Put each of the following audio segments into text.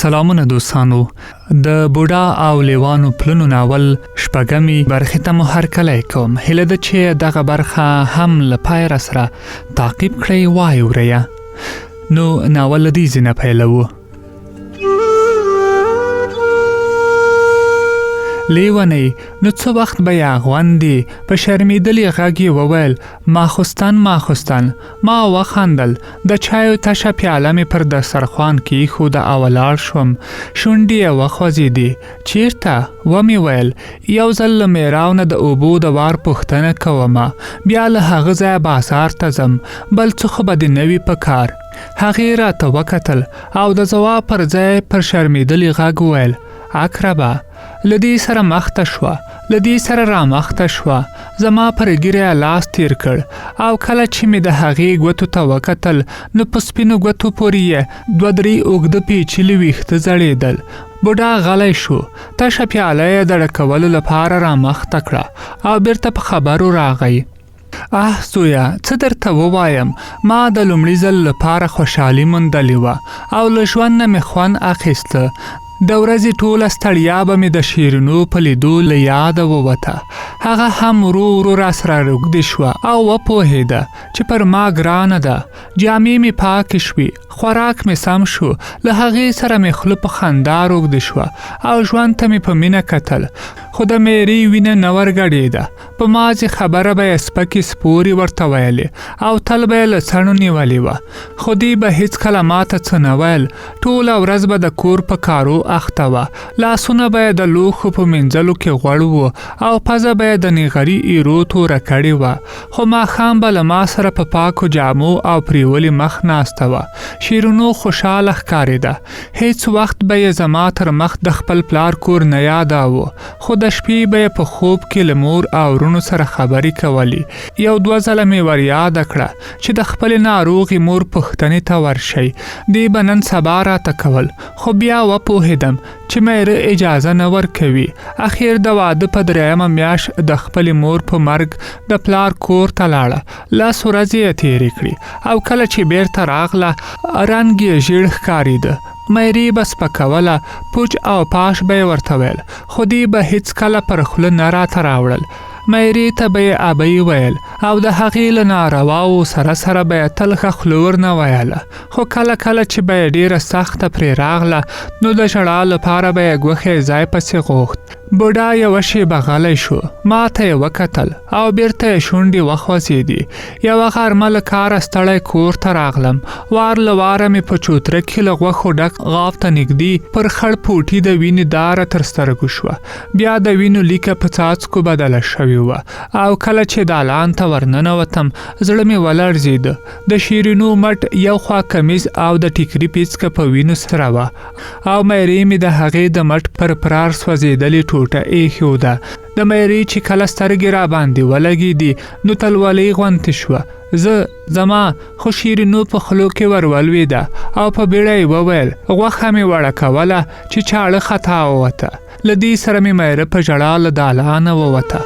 سلامونه دوستانو، د بوډا او لیوانو پلونه ناول شپږمې برخه ته مو هرکلی کوم. هیله ده چې دغه برخه هم له پای را سره تعقیب کړئ وای وریا. نو ناول له دې ځای نه پیلوو. لیوانې نو څه وخت به یا غوندې په شرمېدلې غږ یې وویل: ماخوستن. ما وخندل. د چایو تشه پیاله مې پر دسترخوان کېښوده او ولاړ شوم. شونډې یې وخوځېدې. چیرته؟ ومې ویل: یو ځل له میراو نه د اوبو د وار پوښتنه کومه، بیا له هغه ځایه بازار ته ځم، بل څه خو به دې نه وي په کار. هغې راته وکتل او د ځواب پر ځای پر شرمېدلي غږ وویل: اقربه. له دې سره مخته شوه، له دې سره را مخته شوه. زما پر ږیره لاس تیر کړ او کله چې مې د هغې ګوتو ته وکتل نو په سپینو ګوتو پورې یې 2-3 اوږده پیچلي ویښته ځړېدل. بوډا غلی شو. تشه پیاله یې د ډکولو لپاره را مخته کړه او بیرته په خبرو راغی. زویا، څه درته ووایم؟ ما د لومړي ځل لپاره خوشحالي موندلې وه او له ژوند نه مې خوند اخیسته. د ورځې ټوله ستړیا به مې د شیرینو په لیدو له یاده ووته. هغه هم ورو را سره روږدې شوه او وپوهېده چې پر ما ګرانه ده. جامې مې پاکې شوې، خوراک مې سم شو. له هغې سره مې خوله په خندا روږدې شوه او ژوند ته مې په مینه کتل. خو د میرې وینه نه ورګډېده. په مازې خبره به یې سپکې سپورې ورته ویلې او تل به یې له څڼو نیولې وه. خو دې به هېڅکله ماته څه نه ویل. ټوله ورځ به د کور په کارو اخته وه. لاسونه به یې د لوښو په مینځلو کې غوړ وو او پزه به یې د نیغري ایرو توره کړې وه. خو ماښام به له ما سره په پاکو جامو او پریولي مخ ناسته وه. شیرینو خوشحاله ښکارېده. هیڅ وخت به یې زما تر مخ د خپل پلار کور نه یاداوه. خو د شپې به یې په خوب کې له مور او ورونو سره خبرې کولې. 1-2 ځله مې ور یاده کړه چې د خپلې ناروغې مور پوښتنې ته ورشئ. دې به نن سبا راته کول، خو بیا وپوهېدم چې میره اجازه نه ورکوي. اخیر د واده په 3مه میاشت د خپلې مور په مرګ د پلار کور ته لاړه. 10 ورځې یې تېرې کړې او کله چې بیرته راغله رنګ یې ژیړ ښکارېده. میرې به سپکوله، پوچ او پاش به یې ورته ویل، خو دې به هېڅکله پر خوله نه راته راوړل. میرې ته به یې ابۍ ویل او د هغې له نارواو سره به یې تل ښه خوله ورنه ویله. خو کله چې به یې ډېره سخته پرې راغله نو د ژړا لپاره به یې ګوښې ځای پسې غوښت. بوډا یوه شېبه غلی شو. ما ته یې وکتل او بیرته یې شونډې وخوځېدې. یوه غرمه له کاره ستړی کور ته راغلم. وار له واره مې په چوتره کې له غوښو ډک غاف ته نږدې پر خړ پوټي د وینې داره تر سترګو شوه. بیا د وینو لیکه په څاڅکو بدله شوې وه او کله چې دالان ته ورننوتم زړه مې ولړزېده. د شیرینو مټ یو خوا کمیز او د ټیکري پیڅکه په وینو سره وه او میرې مې د هغې د مټ پر پرار سوځېدلې ټوټه ایښوده. د میرې چې کله سترګې را باندې ولګېدې نو تلولۍ غوندې شوه. زما خو شیرینو په خلو کې ورولوېده او په بیړه یې وویل: غوښه مې وړه کوله چې چاړه خطا ووته. له دې سره مې میره په ژړا له دالانه ووته.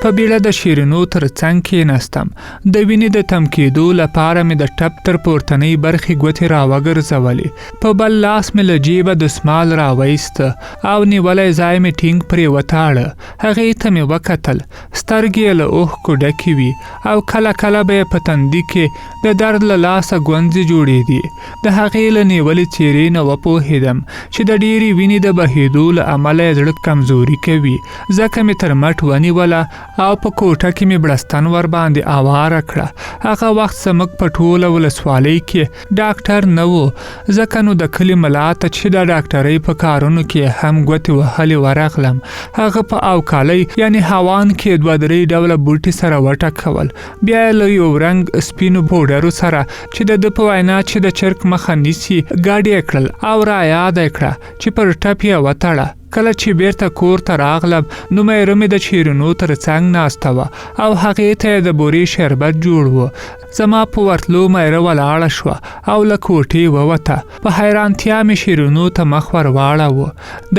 په بیړه د شیرینو تر څنګ کېناستم. د وینې د تم کېدو لپاره مې د ټپ تر پورتنۍ برخې ګوتې راوګرځولې. په بل لاس مې له جیبه دسمال راوایسته او نیولی ځای مې ټینګ پرې وتاړه. هغې ته مې وکتل. سترګې یې له اوښکو ډکې وي او کله به یې په تندي کې د درد له لاسه ګونځې جوړېدې. د هغې له نیولې څېرې نه وپوهېدم چې د ډېرې وینې د بهېدو له امله یې زړه کمزوري کوي. ځکه مې تر مټ ونیوله او په کوټه کې مې بړستن ور باندې اواره کړه. هغه وخت زموږ په ټوله ولسوالۍ کې ډاکټر نه و، ځکه نو د کلي ملا ته چې د ډاکټرۍ په کارونو کې هم ګوتې وهلې ورغلم. هغه په اوکالۍ یعنې هوان کې 2-3 ډوله بوټي سره وټکول. بیا یې له یو رنګ سپینو پوډرو سره چې د ده په وینا چې د چرک مخه نیسي ګډ یې کړل او را یاد یې کړه چې پر ټپ یې وتړه. کله چې بیرته کور ته راغلم نو میره مې د شیرینو تر څنګ ناسته وه او هغې ته د بورې شربت جوړ و. زما په ورتلو میره ولاړه شوه او له کوټې ووته. په حیرانتیا مې شیرینو ته مخ ور واړاوه.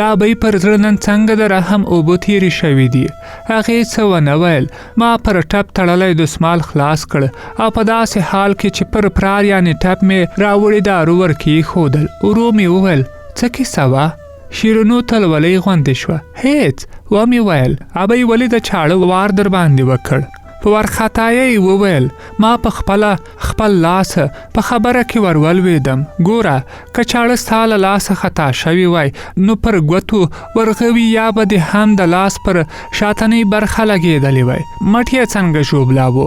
دا به یې پر زړه نن څنګه د رحم اوبه تېرې شوي دي. هغې څه ونه ویل. ما پر ټپ تړلی دسمال خلاص کړ او په داسې حال کې چې پر پرار یعنې ټپ مې راوړې دارو ور کېښودل. ورو مې وویل څه کیسه وه؟ شیرینو تلولۍ غوندې شوه. هېڅ، ومې ویل ابۍ ولې د چاړه وار در باندې وکړ؟ په ورخطایۍ وویل ما په خپل لاس په خبره کې ورولوېدم. ګوره که چاړه ستا له لاسه خطا شوي وای نو پر ګوتو ورغوي یا به دې هم د لاس پر شاتنۍ برخه لګېدلې وای. مټ یې څنګه ژوبلاوه،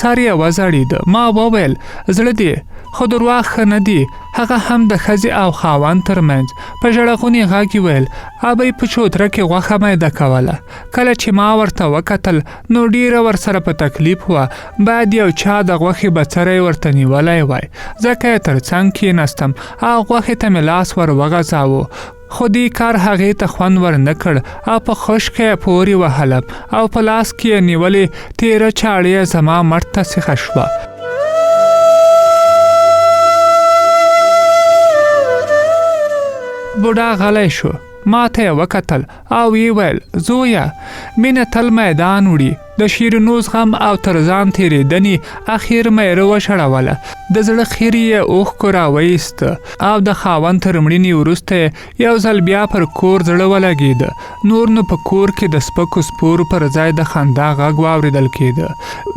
سر یې وځړېده. ما وویل زړه دې خو درواغ ښه نه دي. هغه هم د ښځې او خاوند ترمنځ په ژړغوني غږ ویل ابۍ په چوتره کې غوښه میده کوله. کله چې ما ورته وکتل نو ډیره ورسره په تکلیف وه. باید یو چا د غوښې بڅری ورته نیولی وای. ځکه یې تر څنګ کېناستم او غوښې ته مې لاس ور وغځاوه. خو دې کار هغې ته خوند ور نه کړ او په خشکه یې پورې وهلم او په لاس کې یې نیولې تیره چاړه یې زما مټ ته سیخه شوه. بوډا غلی شو. ما ته یې وکتل او ویې ویل زویه مینه تل میدان وړي. د شیرینو زغم او تر ځان تېرېدنې اخیر میره وشړوله. د زړه خیر یې اوښکو راویسته او د خاوند تر مړینې وروسته یو ځل بیا پر کور زړه ولګېده. نور نو په کور کې د سپکو سپورو پر ځای د خندا غږ واورېدل کېده.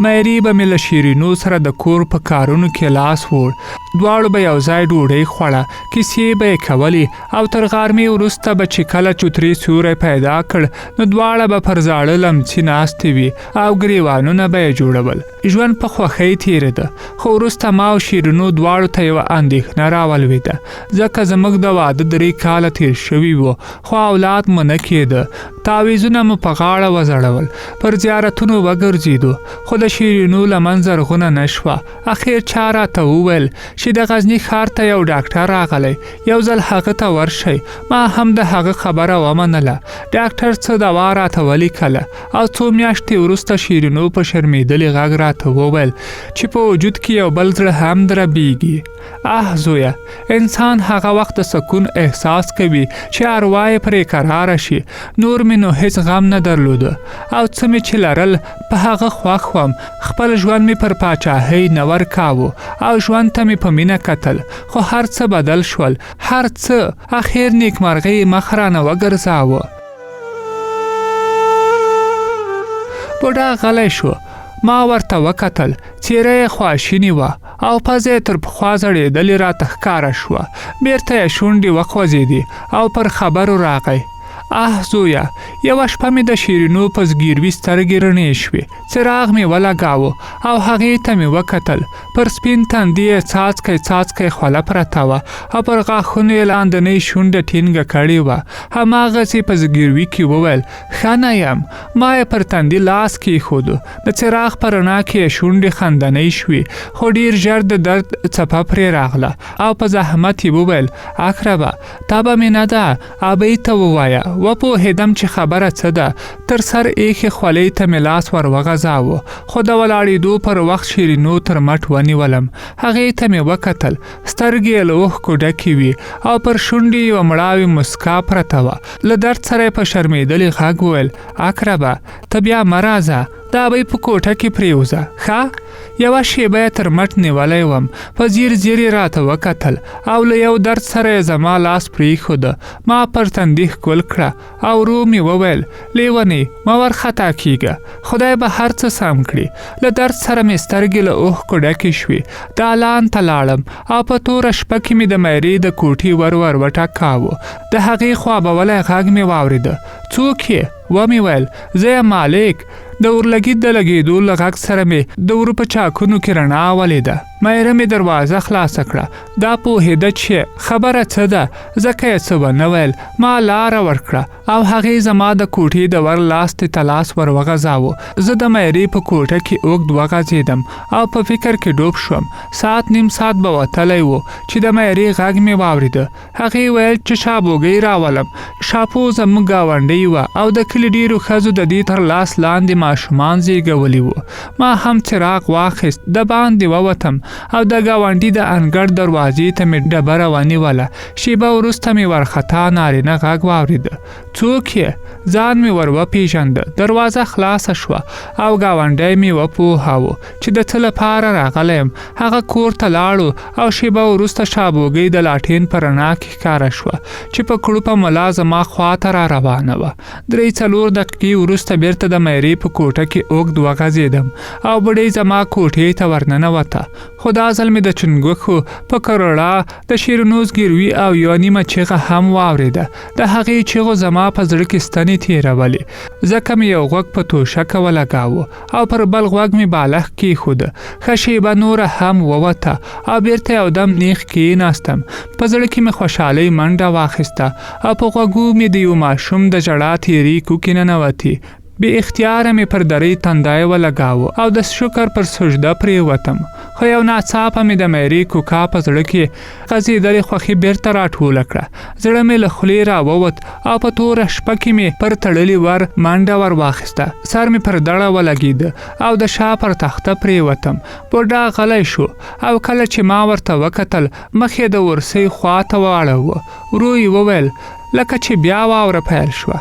میرې به مې له شیرینو سره د کور په کارونو کې لاس وړ. دواړو به یو ځای ډوډۍ خوړه، کیسې به یې کولې او تر غرمې وروسته به چې کله چوترې سیوری پیدا کړ نو دواړه به پر زاړه لمڅي ناستې وي او ګریوانونه به یې جوړول. ژوند په خوښۍ تېرېده. خو وروسته ما او شیرینو دواړو ته یوه اندېښنه راولوېده. ځکه زموږ د واده 3 کاله تېر شوي وو خو اولاد مو نه کېده. تعویذونه مو په غاړه وځړول، پر زیارتونو وګرځېدو خو د شیرینو لمن زرغونه نه شوه. اخر چا راته وویل چې د غزني ښار ته یو ډاکټر راغلی، یو ځل هغه ته ورشئ. ما هم د هغه خبره ومنله. ډاکټر څه دوا راته ولیکله او څو میاشتې وروسته شیرینو په شرمېدلي غږ راته وویل چې په وجود کې یو بل زړه هم دربیږي. زویه، انسان هغه وخت د سکون احساس کوي چې اروا یې پرې قراره شي. نور مې نو هیڅ غم نه درلوده او څه مې چې لرل په هغه خوښ وم. خپل ژوند مې پر پاچاهۍ نه ورکاوه او ژوند ته مې په مینه کتل. خو هر څه بدل شول، هر څه. اخر نیکمرغۍ مخ رانه وګرځاوه. بوډا غلی شو. ما ورته وکتل. څېره یې خواشینې وه او پزه یې تر پخوا زړېدلې راته ښکاره شوه. بیرته یې شونډې وخوځېدې او پر خبرو راغی. زویه، یوه شپه مې د شیرینو په زګیروي سترګې رڼې شوې. څراغ مې ولګاوه او هغې ته مې وکتل. پر سپین تندي یې څاڅکی څاڅکی خوله پرته وه او پر غاښونو یې لاندنۍ شونډه ټینګه کړې وه. هماغسې په زګیروي کې وویل ښه نه یم. ما یې پر تندي لاس کېښودو. د څراغ په رڼا کې یې شونډې خندنۍ شوې خو ډېر ژر د درد څپه پرې راغله او په زحمت یې وویل اقربه، تبه مې نه ده، ابۍ ته ووایه. وپوهېدم چې خبره څه ده. تر سر ایښې خولۍ ته مې لاس ور وغځاوه خو د ولاړېدو پر وخت شیرینو تر مټ ونیولم. هغې ته مې وکتل. سترګې یې له اوښکو ډکې وي او پر شونډې یوه مړاوې مسکا پرته وه. له درد سره یې په شرمېدلي غږ وویل اقربه، ته بیا مه راځه، د ابۍ په کوټه کې پرېوځه ښه. یوه شیبه یې تر مټ نیولی وم. په ځیر ځیر یې راته وکتل او له یو درد سره یې زما لاس پرېښوده. ما پر تندي ښکل کړه او ورو مې وویل لیونۍ، مه ورخطا کېږه، خدای به هر څه سم کړي. له درد سره مې سترګې له اوښکو ډکې شوې. دالان ته لاړم او په توره شپه کې مې د میرې د کوټې ور وټکاوه. د هغې خوابولی غږ مې واورېده. څوک یې؟ ومې ویل زه یم مالک. د اورلګید د لګېدو له غږ سره مې د ورو په چاکونو کې رڼا ولیده. مایره مې دروازه خلاصه کړه. دا پوهېده چې خبره څه ده، ځکه یې څه ونه ویل. ما لاره ورکړه او هغې زما د کوټې د ور لاستې ته لاس ور وغځاوه. زه د مایرې په کوټه کې اوږد وغځېدم او په فکر کې ډوب شوم. ساعت نیم ساعت به وتلی و چې د مایرې غږ مې واورېده. هغې ویل چې شابوګۍ راولم. شاپو زموږ ګاونډۍ وه او د کلي ډېرو ښځو د دې تر لاس لاندې ماشومان زیږولي وو. ما هم څراغ واخیست، د باندې ووتم او د ګاونډي د انګړ دروازې ته مې ډبره ونیوله. شیبه وروسته مې ورخطا نارینه غږ واورېده. څوک یې؟ ځان مې ور وپېژنده. دروازه خلاصه شوه او ګاونډی مې وپوهاوه چې د څه لپاره راغلی یم. هغه کور ته لاړو او شیبه وروسته شابوګۍ د لاټین په رڼا کې ښکاره شوه چې په کړوپه ملا زما خواته را روانه وه. 3-4 دقیقې وروسته بیرته د مایرې په کوټه کې اوږد وغځېدم او بډۍ زما کوټې ته ورننوته. خو دا ځل مې د چنګوښو په کروړه د شیرینو زګیروي او یوه نیمه چیغه هم واورېده. د هغې چیغو زما په زړه کې ستنې تېرولې. ځکه مې یو غوږ په توشکه ولګاوه او پر بل غوږ مې بالښت کېښوده. ښه شیبه نوره هم ووته او بیرته یو دم نیغ کېناستم. په زړه کې مې خوشحالۍ منډه واخیسته او په غوږو مې د یو ماشوم د ژړا تېرې کوکې ننوتې. بې اختیاره مې پر درۍ تندی ولګاوه او د شکر پر سجده پرېوتم. خو یو ناڅاپه مې د مایرې کوکا په زړه کې غځېدلې خوښي بیرته راټوله کړه. زړه مې له خولې راووت او په توره شپه کې مې پر تړلي ور منډه ور واخیسته. سر مې پر دړه ولګېده او د شا پر تخته پرېوتم. بوډا غلی شو او کله چې ما ورته وکتل مخ یې د ورسۍ خواته واړوه. ورو یې وویل لکه چې بیا واوره پیل شوه.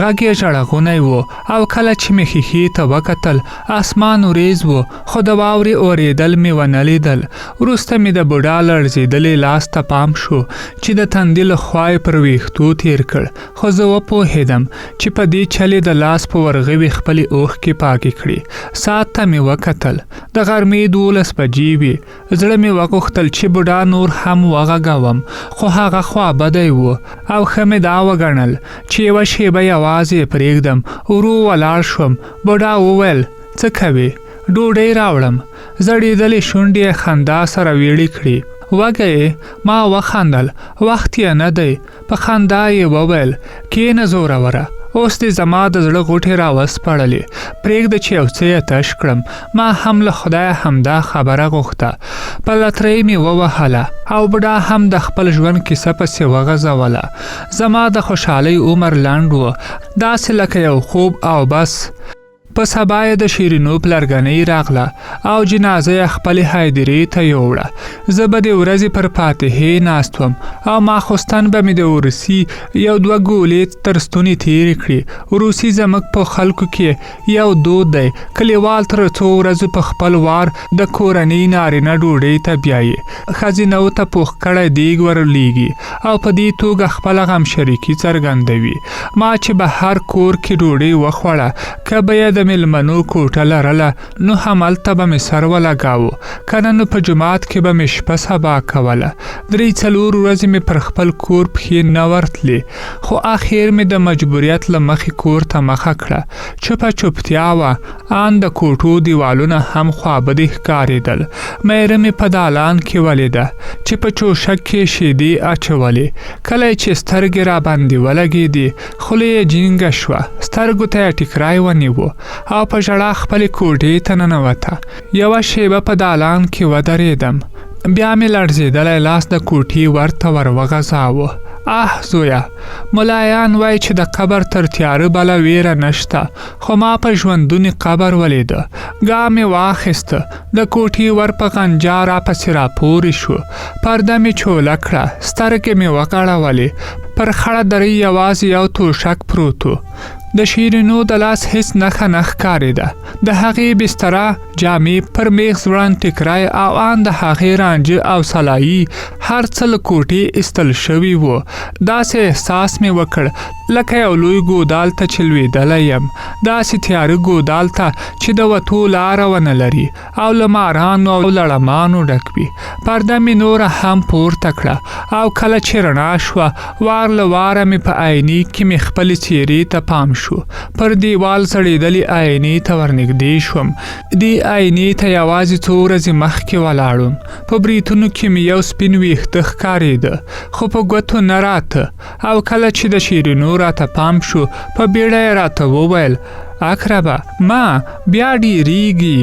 غږ یې ژړغونی و او کله چې مې ښیښې ته وکتل اسمان وریځ و، خو د واورې اورېدل مې ونه لیدل. وروسته مې د بوډا لړزېدلې لاس ته پام شو چې د تندي له خوا یې پر ویښتو تېر کړ. خو زه وپوهېدم چې په دې چل یې د لاس په ورغوي خپلې اوښکې پاکې کړې. ساعت ته مې وکتل، د غرمې 12 بجې وې. زړه مې وغوښتل چې بوډا نور هم وغږوم، خو هغه خوابدی و او ښه مې دا وګڼل چې یوه شیبه یوازې پرېږدم. ورو ولاړ شوم. بوډا وویل څه کوې؟ ډوډۍ راوړم. زړېدلې شونډې یې خندا سره ویړې کړې. وږی؟ ما وخندل. وخت یې نه دی. په خندا یې وویل کېنه زوروره، اوس دې زما د زړه غوټې راوسپړلې. پرېږده چې یو څه یې تش کړم. ما هم له خدایه همدا خبره غوښته. په لترۍ مې ووهله او بوډا هم د خپل ژوند کیسه پسې وغځوله. زما د خوشحالۍ عمر لنډ و، داسې لکه یو خوب او بس. په سبا یې د شیرینو پلرګنۍ راغله او جنازه یې خپلې هایدرې ته یوړه. زه به د ورځې پر فاتحې ناست وم او ماخوستن به مې د وروسي 1-2 ګولې تر ستوني تېرې کړې. وروسي زموږ په خلکو کې یو دود دی. کلیوال تر څو ورځو په خپل وار د کورنۍ نارینه ډوډۍ ته بیایي. ښځینو ته پوخ کړی دیګ ورلیږي او په دې توګه خپله غمشریکي څرګندوي. ما چې به هر کور کې ډوډۍ وخوړه، که به یې د مېلمنو کوټه لرله نو همالته به مې سر ولګاوه، که نه نو په جومات کې به مې شپه سبا کوله. 3-4 ورځې مې پر خپل کور پښې نه ورتلې، خو اخر مې د مجبوریت له مخې کور ته مخه کړه. چوپه چوپتیا وه. ان د کوټو دیوالونه هم خوابدي ښکارېدل. مایره مې په دالان کې ولیده چې په چوشک کې شیدې اچولې. کله چې سترګې را باندې ولګېدې خوله یې جینګه شوه. سترګو ته یې ټیکری ونیو او په ژړا خپلې کوټې ته ننوته. یوه شیبه په دالان کې ودرېدم. بیا مې لړزېدلی لاس د کوټې ورته ور وغځاوه. زویه، ملایان وای چې د قبر تر تیاره بله ویره نشته، خو ما په ژوندوني قبر ولیده. ګام مې واخیسته. د کوټې ور په غنجا را پسې راپورې شو. پرده مې چوله کړه. سترګې مې وغړولې. پر خړه درۍ یوازې یو توشک پروت و. د شیرینو د لاس هیڅ نښه نه ښکارېده. د هغې بستره، جامې، پر میخ ځوړند ټیکری او ان د هغې رانجه او سلایي هر څه له کوټې ایستل شوي و. داسې احساس مې وکړ لکه یو لوی ګودال ته چې لوېدلی یم، داسې تیاره ګودال ته چې د وتو لاره ونه لري او له مارانو او لړمانو ډک وي. پرده مې نوره هم پورته کړه او کله چې رڼا شوه وار له واره مې په آینې کې مې خپلې څېرې ته پام شو. پر دیوال ځړېدلې آینې ته ورنږدې شوم. دې آینې ته یوازې څو ورځې مخکې ولاړم. په بریتونو کې مې یو سپین ویښته ښکارېده خو په ګوتو نه راته، او کله چې د شیرینو راته پام شو په بیړه یې راته وویل اقربه ما بیا ډېرېږي.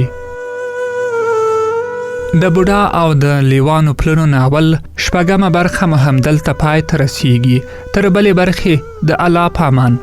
د بوډا او د لیوانو پلونه ناول شپږمه برخه مو همدلته پای ته رسیږي. تر بلې برخې د الله په امان.